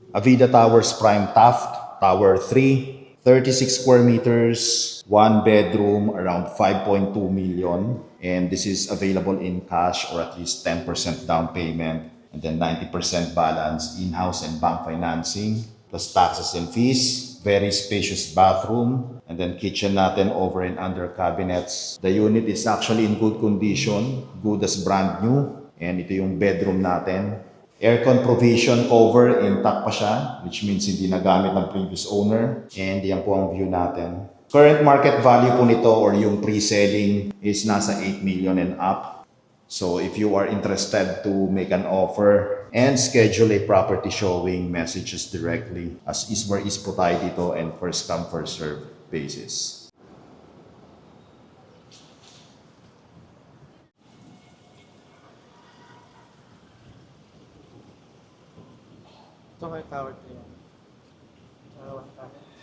Avida Towers Prime Taft, Tower 3, 36 square meters, 1 bedroom, around 5.2 million. And this is available in cash or at least 10% down payment and then 90% balance in-house and bank financing plus taxes and fees. Very spacious bathroom and then kitchen natin over and under cabinets. The unit is actually in good condition, good as brand new. And ito yung bedroom natin. Aircon provision cover, intact pa siya, which means hindi nagamit ng previous owner. And yan po ang view natin. Current market value po nito or yung pre-selling is nasa 8 million and up. So if you are interested to make an offer and schedule a property showing, messages directly as is where is po tayo dito and first come first serve basis. Ito kay Tower 3. Tower 1 tayo.